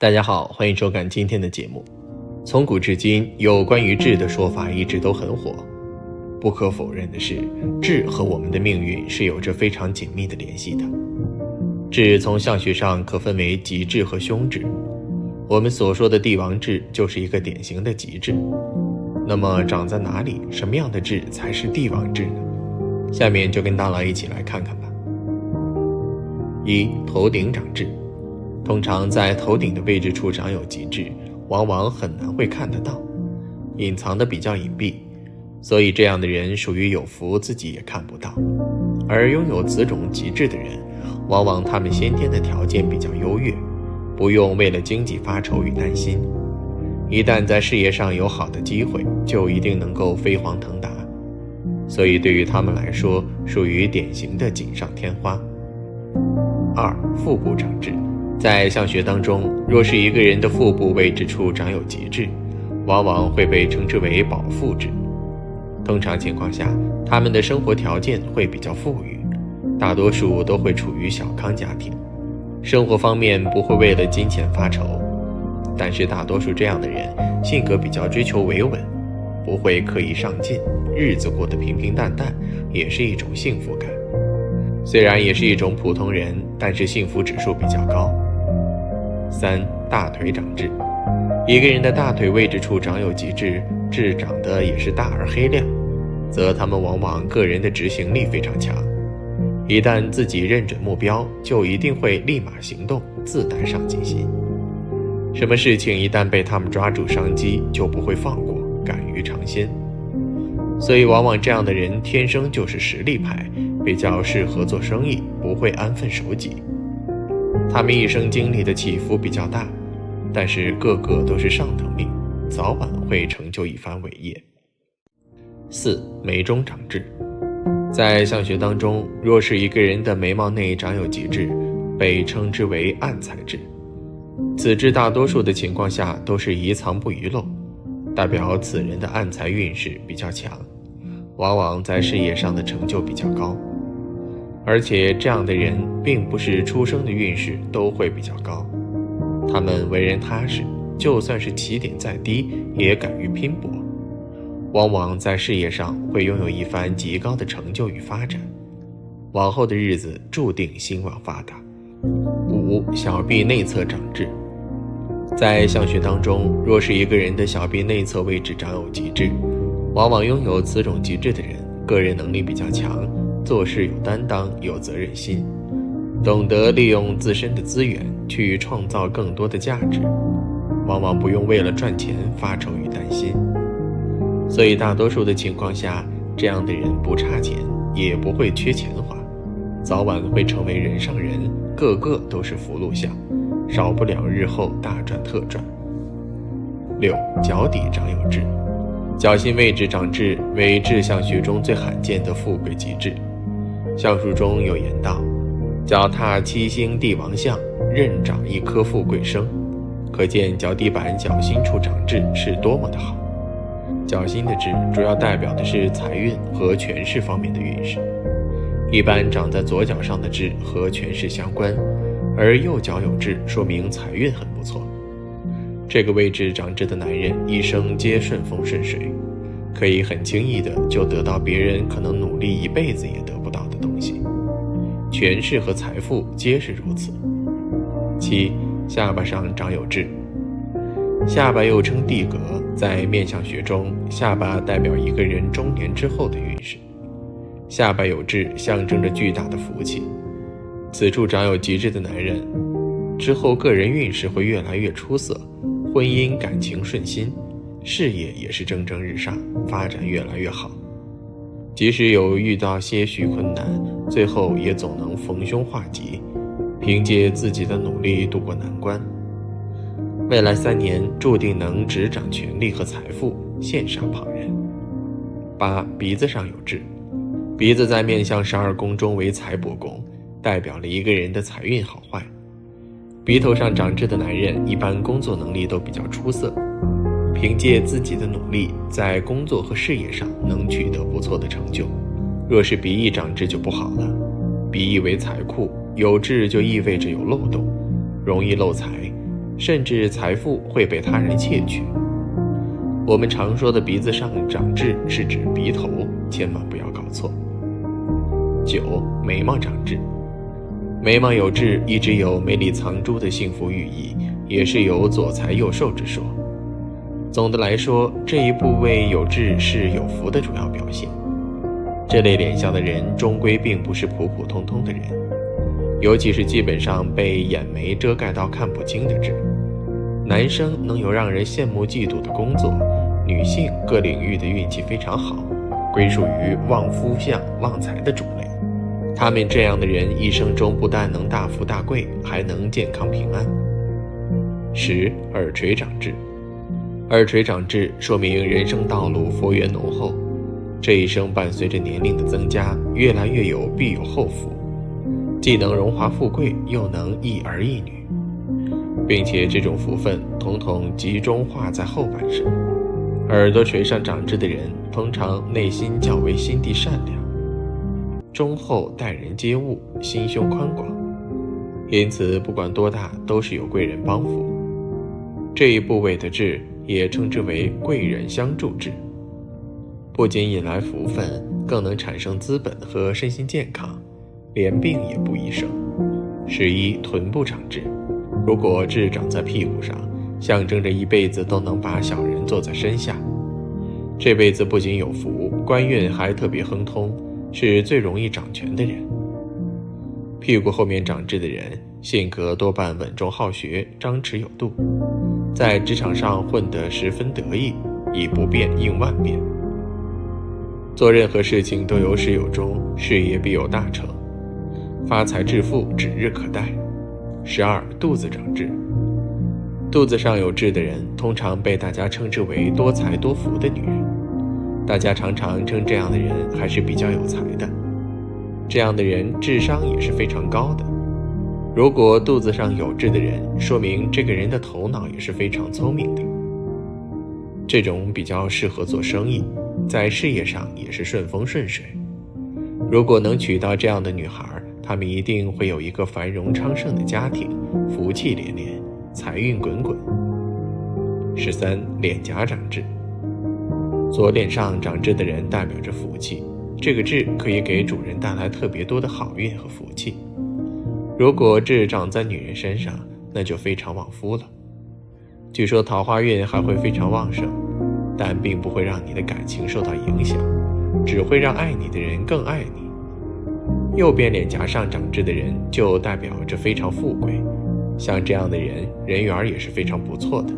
大家好，欢迎收看今天的节目。从古至今，有关于智的说法一直都很火。不可否认的是，智和我们的命运是有着非常紧密的联系的。智从相学上可分为吉智和凶智，我们所说的帝王智就是一个典型的吉智。那么长在哪里，什么样的智才是帝王智呢？下面就跟大佬一起来看看吧。一、头顶长智。通常在头顶的位置处长有吉智，往往很难会看得到，隐藏的比较隐蔽，所以这样的人属于有福自己也看不到。而拥有此种吉智的人，往往他们先天的条件比较优越，不用为了经济发愁与担心，一旦在事业上有好的机会，就一定能够飞黄腾达，所以对于他们来说，属于典型的锦上添花。二、腹部长智。在相学当中，若是一个人的腹部位置处长有吉智，往往会被称之为饱腹智。通常情况下，他们的生活条件会比较富裕，大多数都会处于小康家庭，生活方面不会为了金钱发愁。但是大多数这样的人性格比较追求维稳，不会刻意上进，日子过得平平淡淡，也是一种幸福感。虽然也是一种普通人，但是幸福指数比较高。三、大腿长智。一个人的大腿位置处长有吉智，智长得也是大而黑亮，则他们往往个人的执行力非常强，一旦自己认准目标，就一定会立马行动，自带上进心。什么事情一旦被他们抓住商机，就不会放过，敢于尝鲜。所以往往这样的人天生就是实力派，比较适合做生意，不会安分守己。他们一生经历的起伏比较大，但是个个都是上等命，早晚会成就一番伟业。四、眉中长智。在相学当中，若是一个人的眉毛内长有吉智，被称之为暗财智。此智大多数的情况下都是宜藏不宜露，代表此人的暗财运势比较强，往往在事业上的成就比较高。而且这样的人并不是出生的运势都会比较高，他们为人踏实，就算是起点再低，也敢于拼搏，往往在事业上会拥有一番极高的成就与发展，往后的日子注定兴旺发达。五、小臂内侧长智。在相学当中，若是一个人的小臂内侧位置长有吉智，往往拥有此种吉智的人，个人能力比较强，做事有担当，有责任心，懂得利用自身的资源去创造更多的价值，往往不用为了赚钱发愁与担心。所以大多数的情况下，这样的人不差钱，也不会缺钱花，早晚会成为人上人，个个都是福禄相，少不了日后大赚特赚。六、脚底长有智。脚心位置长智为智相学中最罕见的富贵吉智。相书中有言道：脚踏七星帝王相，任长一颗富贵生。可见脚底板脚心处长智是多么的好。脚心的智主要代表的是财运和权势方面的运势，一般长在左脚上的智和权势相关，而右脚有智说明财运很不错。这个位置长智的男人一生皆顺风顺水，可以很轻易的就得到别人可能努力一辈子也得不到的东西，权势和财富皆是如此。七、下巴上长有智。下巴又称地格，在面相学中，下巴代表一个人中年之后的运势。下巴有智象征着巨大的福气，此处长有吉智的男人，之后个人运势会越来越出色，婚姻感情顺心，事业也是蒸蒸日上，发展越来越好。即使有遇到些许困难，最后也总能逢凶化吉，凭借自己的努力度过难关。未来3年注定能执掌权力和财富，羡煞旁人。八、鼻子上有智。鼻子在面相12宫中为财帛宫，代表了一个人的财运好坏。鼻头上长智的男人一般工作能力都比较出色，凭借自己的努力，在工作和事业上能取得不错的成就。若是鼻翼长智就不好了，鼻翼为财库，有智就意味着有漏洞，容易漏财，甚至财富会被他人窃取。我们常说的鼻子上长痣是指鼻头，千万不要搞错。9. 眉毛长痣。眉毛有痣一直有美里藏珠的幸福寓意，也是有左财右寿之说。总的来说，这一部位有痣是有福的主要表现。这类脸相的人终归并不是普普通通的人，尤其是基本上被眼眉遮盖到看不清的痣。男生能有让人羡慕嫉妒的工作，女性各领域的运气非常好，归属于旺夫相旺财的种类。他们这样的人一生中不但能大富大贵，还能健康平安。10. 耳垂长痣。耳垂长痣说明人生道路佛缘浓厚，这一生伴随着年龄的增加，越来越有必有后福，既能荣华富贵，又能一儿一女，并且这种福分统统集中化在后半生。耳朵垂上长痣的人通常内心较为心地善良，忠厚，待人接物，心胸宽广，因此不管多大都是有贵人帮扶。这一部位的痣也称之为贵人相助痣，不仅引来福分，更能产生资本和身心健康，连病也不易生。11. 臀部长痣。如果痣长在屁股上，象征着一辈子都能把小人坐在身下，这辈子不仅有福，官运还特别亨通，是最容易掌权的人。屁股后面长痣的人性格多半稳重好学，张弛有度，在职场上混得十分得意，以不变应万变，做任何事情都有始有终，事业必有大成，发财致富指日可待。12. 肚子长痣。肚子上有痣的人通常被大家称之为多财多福的女人，大家常常称这样的人还是比较有才的，这样的人智商也是非常高的。如果肚子上有痣的人，说明这个人的头脑也是非常聪明的，这种比较适合做生意，在事业上也是顺风顺水。如果能娶到这样的女孩，她们一定会有一个繁荣昌盛的家庭，福气连连，财运滚滚。13. 脸颊长痣。左脸上长痣的人代表着福气，这个痣可以给主人带来特别多的好运和福气。如果痣长在女人身上，那就非常旺夫了。据说桃花运还会非常旺盛，但并不会让你的感情受到影响，只会让爱你的人更爱你。右边脸颊上长痣的人就代表着非常富贵，像这样的人人缘也是非常不错的，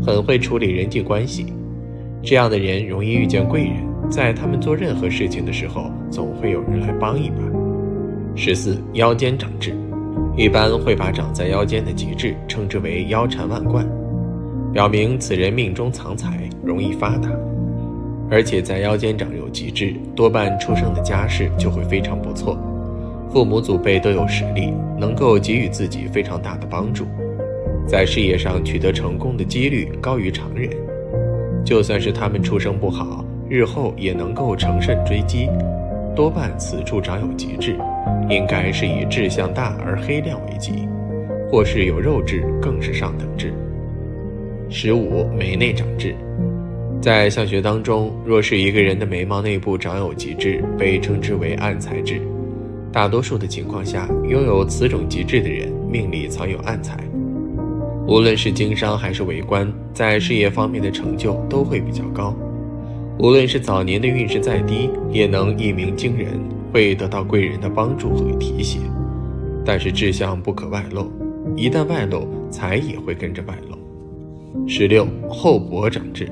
很会处理人际关系。这样的人容易遇见贵人，在他们做任何事情的时候，总会有人来帮一把。14. 腰间长痣。一般会把长在腰间的吉痣称之为腰缠万贯，表明此人命中藏财，容易发达。而且在腰间长有吉痣，多半出生的家世就会非常不错，父母祖辈都有实力，能够给予自己非常大的帮助，在事业上取得成功的几率高于常人。就算是他们出生不好，日后也能够乘胜追击。多半此处长有吉痣，应该是以痣相大而黑亮为吉，或是有肉痣更是上等痣。15. 眉内长痣。在相学当中，若是一个人的眉毛内部长有吉痣，被称之为暗财痣。大多数的情况下，拥有此种吉痣的人命里藏有暗财，无论是经商还是为官，在事业方面的成就都会比较高。无论是早年的运势再低，也能一鸣惊人，会得到贵人的帮助和提携。但是志向不可外露，一旦外露，财也会跟着外露。16. 后脖长痣。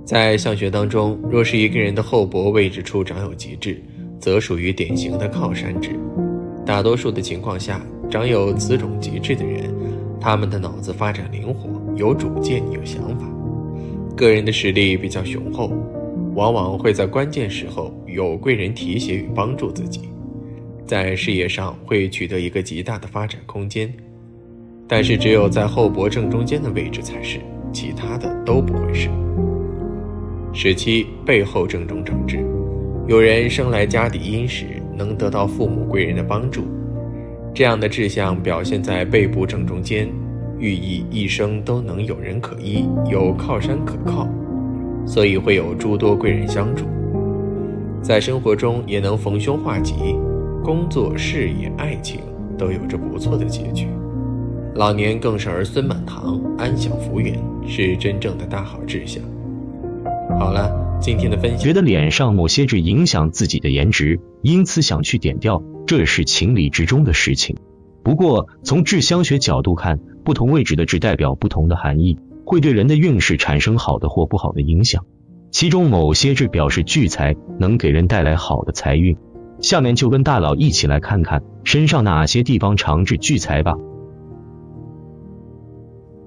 在相学当中，若是一个人的后脖位置处长有吉痣，则属于典型的靠山痣。大多数的情况下，长有此种吉痣的人，他们的脑子发展灵活，有主见，有想法，个人的实力比较雄厚，往往会在关键时候有贵人提携与帮助自己，在事业上会取得一个极大的发展空间。但是只有在后脖正中间的位置才是，其他的都不会是。17. 背后正中长痣。有人生来家底殷实，能得到父母贵人的帮助，这样的志向表现在背部正中间，寓意一生都能有人可依，有靠山可靠，所以会有诸多贵人相助。在生活中也能逢凶化吉，工作、事业、爱情都有着不错的结局。老年更是儿孙满堂，安享福源，是真正的大好志向。好了，今天的分享，觉得脸上某些痣影响自己的颜值，因此想去点掉，这是情理之中的事情。不过从痣相学角度看，不同位置的痣代表不同的含义，会对人的运势产生好的或不好的影响。其中某些痣表示聚财，能给人带来好的财运。下面就跟大佬一起来看看身上哪些地方长痣聚财吧。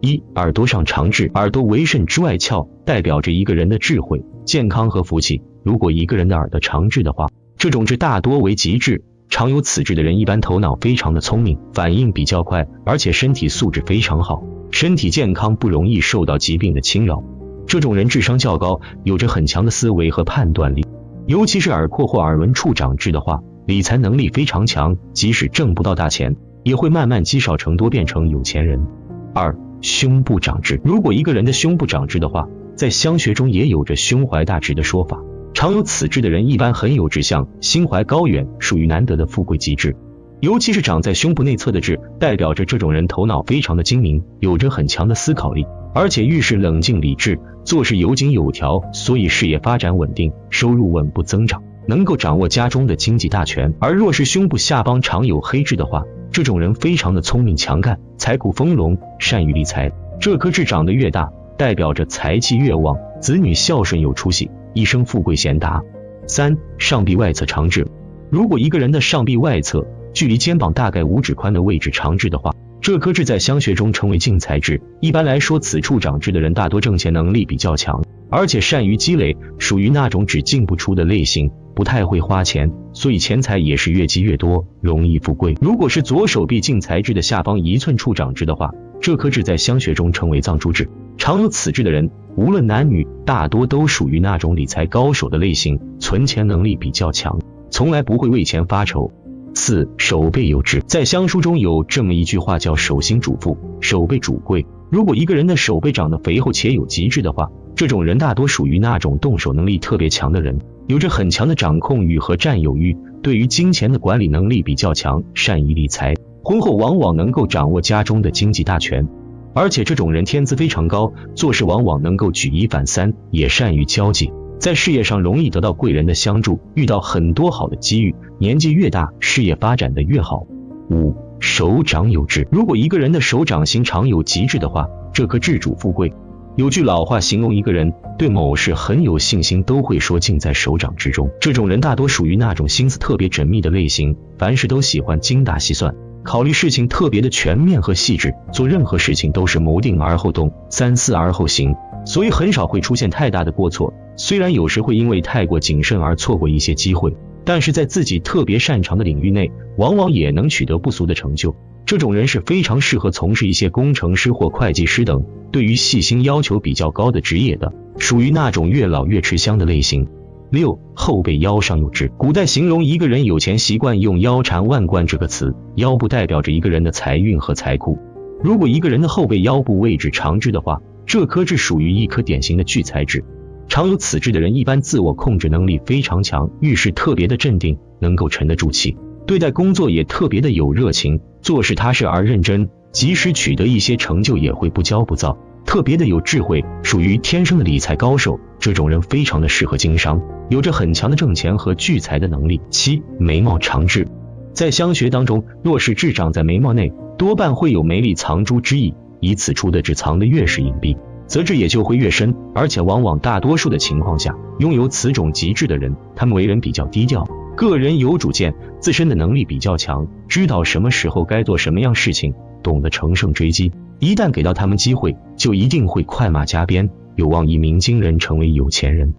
1. 耳朵上长痣，耳朵为肾之外窍，代表着一个人的智慧、健康和福气。如果一个人的耳朵长痣的话，这种痣大多为吉痣。常有此痣的人一般头脑非常的聪明，反应比较快，而且身体素质非常好，身体健康，不容易受到疾病的侵扰。这种人智商较高，有着很强的思维和判断力。尤其是耳廓或耳纹处长痣的话，理财能力非常强，即使挣不到大钱，也会慢慢积少成多，变成有钱人。2. 胸部长痣，如果一个人的胸部长痣的话，在相学中也有着胸怀大志的说法。常有此痣的人一般很有志向，心怀高远，属于难得的富贵吉痣。尤其是长在胸部内侧的痣，代表着这种人头脑非常的精明，有着很强的思考力，而且遇事冷静理智，做事有井有条，所以事业发展稳定，收入稳步增长，能够掌握家中的经济大权。而若是胸部下方常有黑痣的话，这种人非常的聪明强干，财库丰隆，善于理财。这颗痣长得越大，代表着财气越旺，子女孝顺有出息，一生富贵贤达。3. 上臂外侧长痣，如果一个人的上臂外侧距离肩膀大概5指宽的位置长痣的话，这颗痣在相学中称为进财痣。一般来说，此处长痣的人大多挣钱能力比较强，而且善于积累，属于那种只进不出的类型，不太会花钱，所以钱财也是越积越多，容易富贵。如果是左手臂进财痣的下方1寸处长痣的话，这颗痣在相学中称为藏珠痣。常有此痣的人，无论男女，大多都属于那种理财高手的类型，存钱能力比较强，从来不会为钱发愁。4. 手背有痣，在相书中有这么一句话叫手心主富，手背主贵。如果一个人的手背长得肥厚且有吉痣的话，这种人大多属于那种动手能力特别强的人，有着很强的掌控欲和占有欲，对于金钱的管理能力比较强，善于理财，婚后往往能够掌握家中的经济大权。而且这种人天资非常高，做事往往能够举一反三，也善于交际，在事业上容易得到贵人的相助，遇到很多好的机遇，年纪越大，事业发展的越好。5. 手掌有痣，如果一个人的手掌心常有吉痣的话，这颗痣主富贵。有句老话形容一个人对某事很有信心，都会说尽在手掌之中。这种人大多属于那种心思特别缜密的类型，凡事都喜欢精打细算，考虑事情特别的全面和细致，做任何事情都是谋定而后动，三思而后行，所以很少会出现太大的过错。虽然有时会因为太过谨慎而错过一些机会，但是在自己特别擅长的领域内，往往也能取得不俗的成就。这种人是非常适合从事一些工程师或会计师等对于细心要求比较高的职业的，属于那种越老越吃香的类型。6. 后背腰上有痣，古代形容一个人有钱习惯用腰缠万贯这个词，腰部代表着一个人的财运和财库。如果一个人的后背腰部位置长痣的话，这颗痣属于一颗典型的聚财痣。常有此痣的人一般自我控制能力非常强，遇事特别的镇定，能够沉得住气，对待工作也特别的有热情，做事踏实而认真，即使取得一些成就也会不骄不躁，特别的有智慧，属于天生的理财高手。这种人非常的适合经商，有着很强的挣钱和聚财的能力。7. 眉毛长痣，在相学当中，若是痣长在眉毛内，多半会有眉里藏珠之意，以此处的痣藏得越是隐蔽，则痣也就会越深，而且往往大多数的情况下，拥有此种极致的人，他们为人比较低调，个人有主见，自身的能力比较强，知道什么时候该做什么样事情，懂得乘胜追击，一旦给到他们机会，就一定会快马加鞭，有望一鸣惊人，成为有钱人。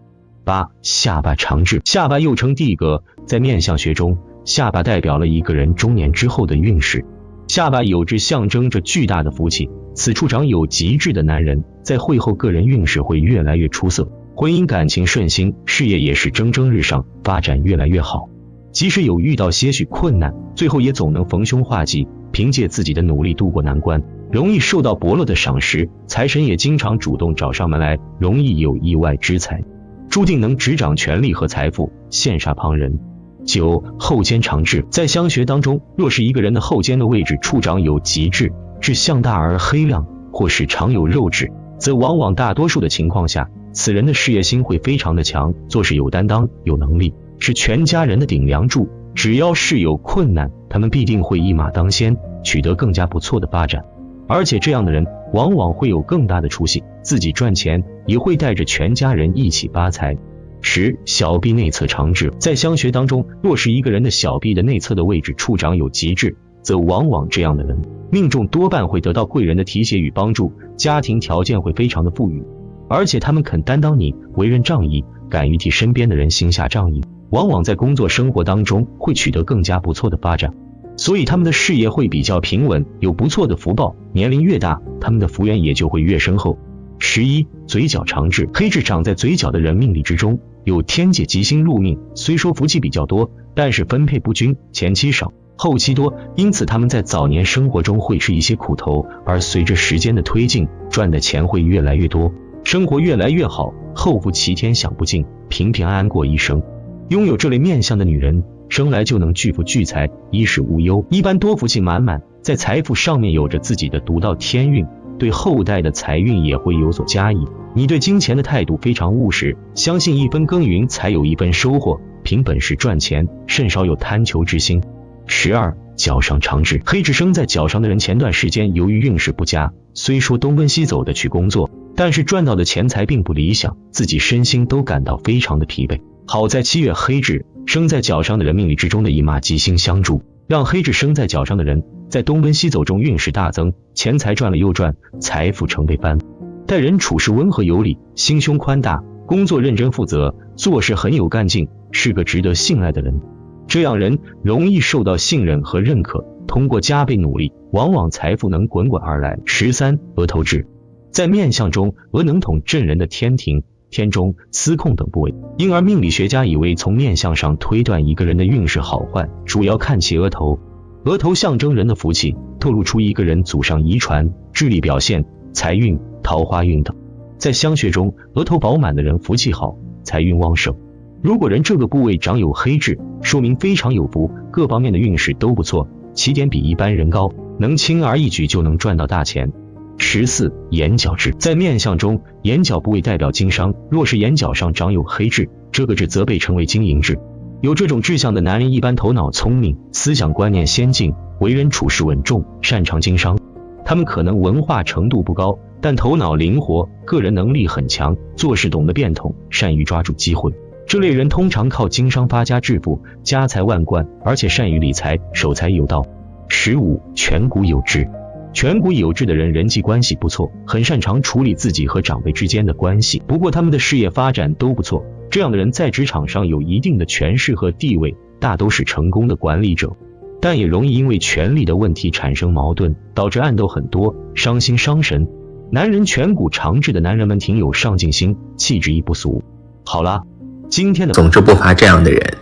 8. 下巴长痣，下巴又称地格，在面相学中，下巴代表了一个人中年之后的运势。下巴有痣象征着巨大的福气，此处长有极致的男人，在会后个人运势会越来越出色，婚姻感情顺心，事业也是蒸蒸日上，发展越来越好。即使有遇到些许困难，最后也总能逢凶化吉，凭借自己的努力度过难关，容易受到伯乐的赏识，财神也经常主动找上门来，容易有意外之财，注定能执掌权力和财富，羡煞旁人。9. 后肩长痣。在相学当中，若是一个人的后肩的位置处长有极痣，痣象大而黑亮，或是常有肉痣，则往往大多数的情况下，此人的事业心会非常的强，做事有担当，有能力，是全家人的顶梁柱。只要是有困难，他们必定会一马当先，取得更加不错的发展。而且这样的人往往会有更大的出息，自己赚钱也会带着全家人一起发财。10. 小臂内侧长痣。在相学当中，若是一个人的小臂的内侧的位置处长有极痣，则往往这样的人命中多半会得到贵人的提携与帮助，家庭条件会非常的富裕，而且他们肯担当你，为人仗义，敢于替身边的人行下仗义，往往在工作生活当中会取得更加不错的发展，所以他们的事业会比较平稳，有不错的福报。年龄越大，他们的福缘也就会越深厚。11. 嘴角长痣。黑痣长在嘴角的人命理之中有天界吉星入命，虽说福气比较多，但是分配不均，前期少，后期多，因此他们在早年生活中会吃一些苦头，而随着时间的推进，赚的钱会越来越多，生活越来越好，后福齐天享不尽，平平安安过一生。拥有这类面相的女人，生来就能巨富巨财，衣食无忧，一般多福气满满，在财富上面有着自己的独到天运，对后代的财运也会有所加益。你对金钱的态度非常务实，相信一分耕耘才有一分收获，凭本事赚钱，甚少有贪求之心。12. 脚上长痣。黑痣生在脚上的人，前段时间由于运势不佳，虽说东奔西走的去工作，但是赚到的钱财并不理想，自己身心都感到非常的疲惫。好在7月黑痣生在脚上的人命理之中的一马吉星相助，让黑痣生在脚上的人在东奔西走中运势大增，钱财赚了又赚，财富成倍翻。待人处事温和有礼，心胸宽大，工作认真负责，做事很有干劲，是个值得信赖的人。这样人容易受到信任和认可，通过加倍努力，往往财富能滚滚而来。13. 额头痣。在面相中，额能统正人的天庭、天中、司空等部位，因而命理学家以为从面相上推断一个人的运势好坏，主要看其额头。额头象征人的福气，透露出一个人祖上遗传、智力表现、财运、桃花运等。在相学中，额头饱满的人福气好，财运旺盛。如果人这个部位长有黑痣，说明非常有福，各方面的运势都不错，起点比一般人高，能轻而易举就能赚到大钱。14. 眼角痣。在面相中，眼角部位代表经商，若是眼角上长有黑痣，这个痣则被称为经营痣。有这种志向的男人一般头脑聪明，思想观念先进，为人处事稳重，擅长经商。他们可能文化程度不高，但头脑灵活，个人能力很强，做事懂得变通，善于抓住机会。这类人通常靠经商发家致富，家财万贯，而且善于理财，守财有道。15. 颧骨有痣。颧骨有痣的人人际关系不错，很擅长处理自己和长辈之间的关系，不过他们的事业发展都不错。这样的人在职场上有一定的权势和地位，大都是成功的管理者，但也容易因为权力的问题产生矛盾，导致暗斗很多，伤心伤神。男人颧骨长痣的男人们挺有上进心，气质亦不俗。好啦，今天的总之不乏这样的人，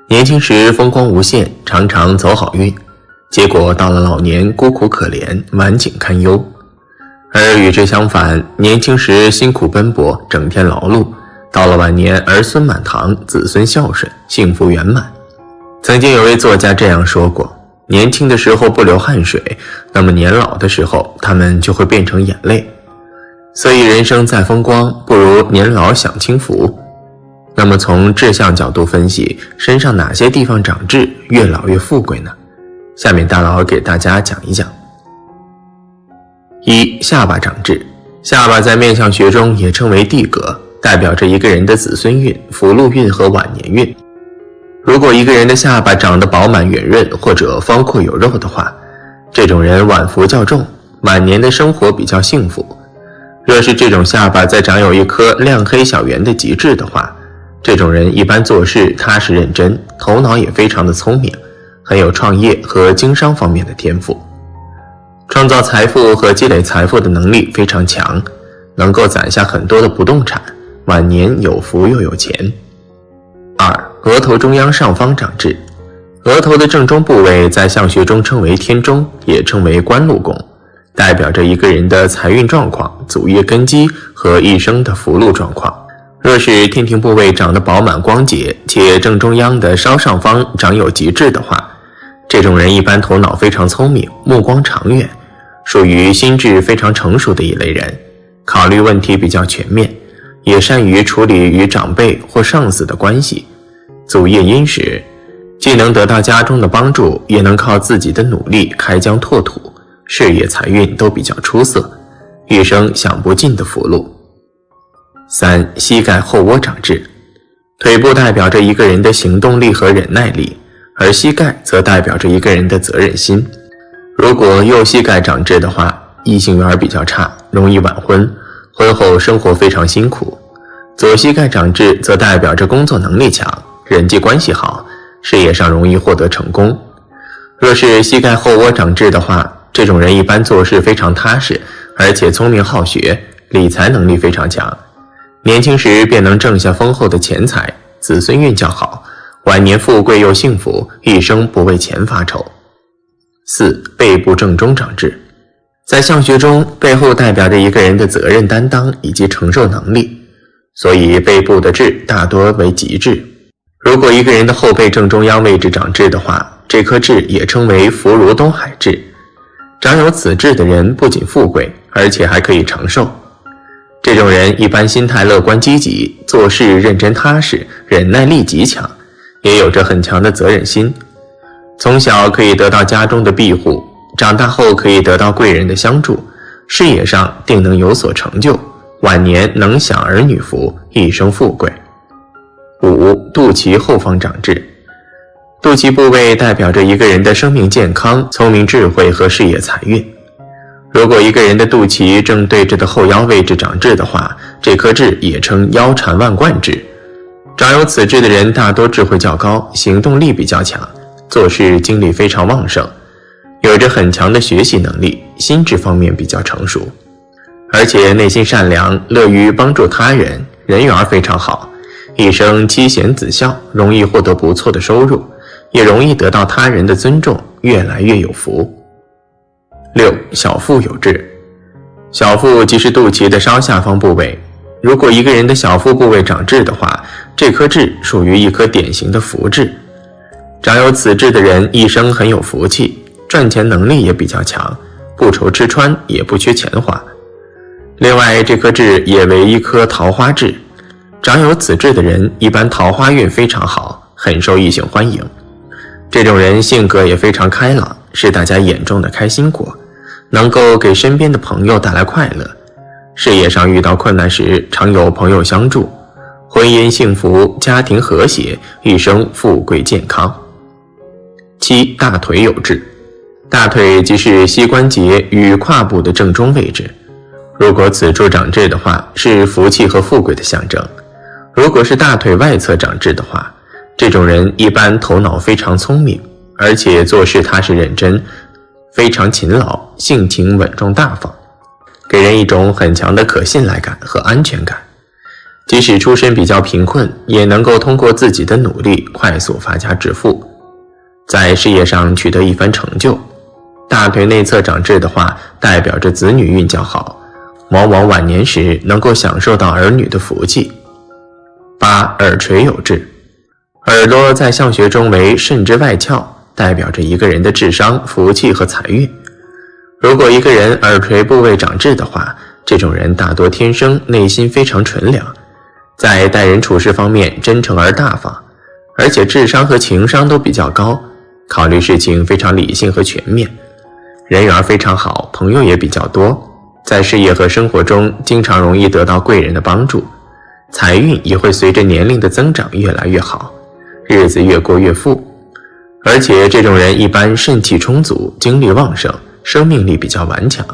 年轻时风光无限，常常走好运，结果到了老年孤苦可怜，晚景堪忧。而与之相反，年轻时辛苦奔波，整天劳碌，到了晚年儿孙满堂，子孙孝顺，幸福圆满。曾经有位作家这样说过，年轻的时候不流汗水，那么年老的时候他们就会变成眼泪。所以人生再风光，不如年老享清福。那么从志向角度分析，身上哪些地方长痣，越老越富贵呢？下面大佬给大家讲一讲。1. 下巴长痣。下巴在面相学中也称为地格，代表着一个人的子孙运、福禄运和晚年运。如果一个人的下巴长得饱满圆润或者方阔有肉的话，这种人晚福较重，晚年的生活比较幸福。若是这种下巴再长有一颗亮黑小圆的极痣的话，这种人一般做事踏实认真，头脑也非常的聪明，很有创业和经商方面的天赋，创造财富和积累财富的能力非常强，能够攒下很多的不动产，晚年有福又有钱。2. 额头中央上方长痣。额头的正中部位在相学中称为天中，也称为官禄宫，代表着一个人的财运状况、祖业根基和一生的福禄状况。若是天庭部位长得饱满光洁，且正中央的稍上方长有极痣的话，这种人一般头脑非常聪明，目光长远，属于心智非常成熟的一类人，考虑问题比较全面，也善于处理与长辈或上司的关系。祖业殷实，既能得到家中的帮助，也能靠自己的努力开疆拓土，事业财运都比较出色，一生享不尽的福禄。3. 膝盖后窝长痣。腿部代表着一个人的行动力和忍耐力，而膝盖则代表着一个人的责任心。如果右膝盖长痣的话，异性缘比较差，容易晚婚，婚后生活非常辛苦。左膝盖长痣则代表着工作能力强，人际关系好，事业上容易获得成功。若是膝盖后窝长痣的话，这种人一般做事非常踏实，而且聪明好学，理财能力非常强，年轻时便能挣下丰厚的钱财，子孙运较好，晚年富贵又幸福，一生不为钱发愁。4. 背部正中长痣。在相学中，背后代表着一个人的责任担当以及承受能力，所以背部的痣大多为吉痣。如果一个人的后背正中央位置长痣的话，这颗痣也称为福如东海痣。长有此痣的人不仅富贵，而且还可以长寿。这种人一般心态乐观积极，做事认真踏实，忍耐力极强，也有着很强的责任心。从小可以得到家中的庇护，长大后可以得到贵人的相助，事业上定能有所成就，晚年能享儿女福，一生富贵。5. 肚脐后方长痣。肚脐部位代表着一个人的生命健康、聪明智慧和事业财运。如果一个人的肚脐正对着的后腰位置长痣的话，这颗痣也称腰缠万贯痣。长有此痣的人大多智慧较高，行动力比较强，做事精力非常旺盛，有着很强的学习能力，心智方面比较成熟，而且内心善良，乐于帮助他人，人缘非常好，一生妻贤子孝，容易获得不错的收入，也容易得到他人的尊重，越来越有福。6. 小腹有痣。小腹即是肚脐的稍下方部位，如果一个人的小腹部位长痣的话，这颗痣属于一颗典型的福痣。长有此痣的人一生很有福气，赚钱能力也比较强，不愁吃穿，也不缺钱花。另外，这颗痣也为一颗桃花痣，长有此痣的人一般桃花运非常好，很受异性欢迎。这种人性格也非常开朗，是大家眼中的开心果，能够给身边的朋友带来快乐。事业上遇到困难时，常有朋友相助，婚姻幸福，家庭和谐，一生富贵健康。7. 大腿有痣。大腿即是膝关节与胯部的正中位置，如果此处长痣的话，是福气和富贵的象征。如果是大腿外侧长痣的话，这种人一般头脑非常聪明，而且做事踏实认真，非常勤劳，性情稳重大方，给人一种很强的可信赖感和安全感。即使出身比较贫困，也能够通过自己的努力快速发家致富，在事业上取得一番成就。大腿内侧长痣的话，代表着子女运较好，往往晚年时能够享受到儿女的福气。8. 耳垂有痣。耳朵在相学中为肾之外窍，代表着一个人的智商、福气和财运。如果一个人耳垂部位长痣的话，这种人大多天生内心非常纯良，在待人处事方面真诚而大方，而且智商和情商都比较高，考虑事情非常理性和全面，人缘非常好，朋友也比较多，在事业和生活中经常容易得到贵人的帮助，财运也会随着年龄的增长越来越好，日子越过越富。而且这种人一般肾气充足，精力旺盛，生命力比较顽强，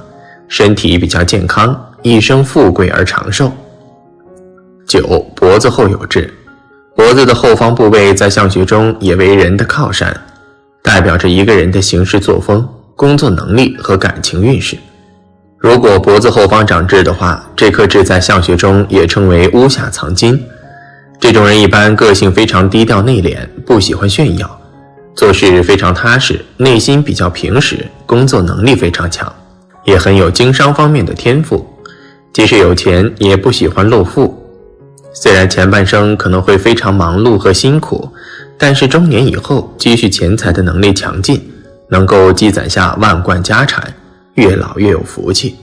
身体比较健康，一生富贵而长寿。9. 脖子后有痣。脖子的后方部位在相学中也为人的靠山，代表着一个人的行事作风、工作能力和感情运势。如果脖子后方长痣的话，这颗痣在相学中也称为屋下藏金。这种人一般个性非常低调内敛，不喜欢炫耀，做事非常踏实，内心比较平实，工作能力非常强，也很有经商方面的天赋，即使有钱也不喜欢露富。虽然前半生可能会非常忙碌和辛苦，但是中年以后积蓄钱财的能力强劲，能够积攒下万贯家产，越老越有福气。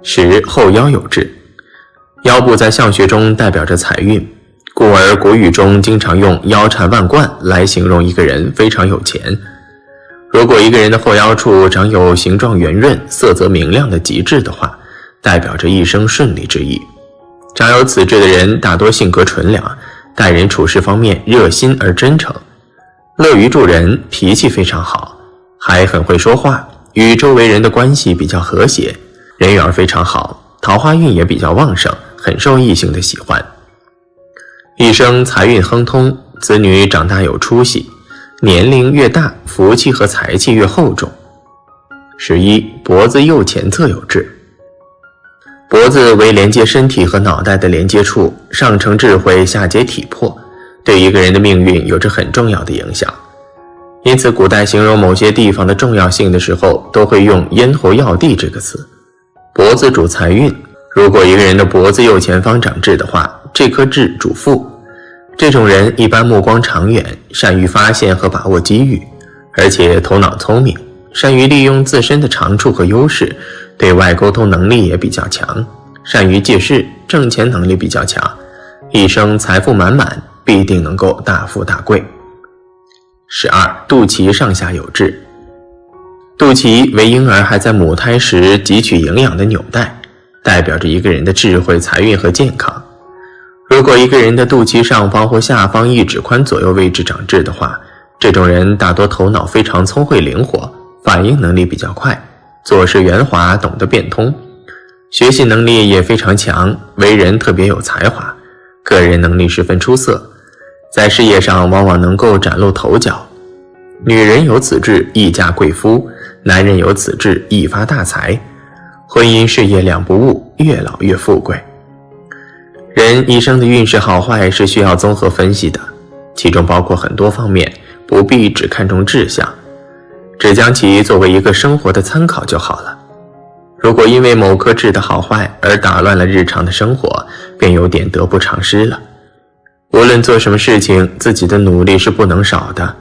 10. 后腰有痣。腰部在相学中代表着财运，故而古语中经常用腰缠万贯来形容一个人非常有钱。如果一个人的后腰处长有形状圆润、色泽明亮的极痣的话，代表着一生顺利之意。长有此痣的人大多性格纯良，待人处事方面热心而真诚，乐于助人，脾气非常好，还很会说话，与周围人的关系比较和谐，人缘非常好，桃花运也比较旺盛，很受异性的喜欢。一生财运亨通，子女长大有出息，年龄越大，福气和财气越厚重。11. 脖子右前侧有痣。脖子为连接身体和脑袋的连接处，上承智慧，下接体魄，对一个人的命运有着很重要的影响。因此古代形容某些地方的重要性的时候，都会用咽喉要地这个词。脖子主财运，如果一个人的脖子右前方长痣的话，这颗痣主富。这种人一般目光长远，善于发现和把握机遇，而且头脑聪明，善于利用自身的长处和优势，对外沟通能力也比较强，善于借势，挣钱能力比较强，一生财富满满，必定能够大富大贵。12. 肚脐上下有痣。肚脐为婴儿还在母胎时汲取营养的纽带，代表着一个人的智慧、财运和健康。如果一个人的肚脐上方或下方1指宽左右位置长痣的话，这种人大多头脑非常聪慧灵活，反应能力比较快，做事圆滑，懂得变通，学习能力也非常强，为人特别有才华，个人能力十分出色，在事业上往往能够崭露头角。女人有此痣易嫁贵夫，男人有此痣易发大财，婚姻事业两不误，越老越富贵。人一生的运势好坏是需要综合分析的，其中包括很多方面，不必只看重志向，只将其作为一个生活的参考就好了。如果因为某颗痣的好坏而打乱了日常的生活，便有点得不偿失了。无论做什么事情，自己的努力是不能少的，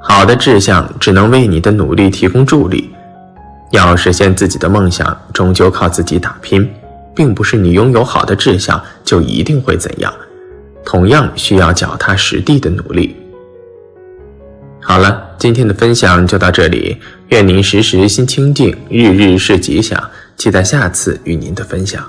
好的志向只能为你的努力提供助力。要实现自己的梦想，终究靠自己打拼，并不是你拥有好的志向就一定会怎样，同样需要脚踏实地的努力。好了，今天的分享就到这里，愿您时时心清静，日日是吉祥，期待下次与您的分享。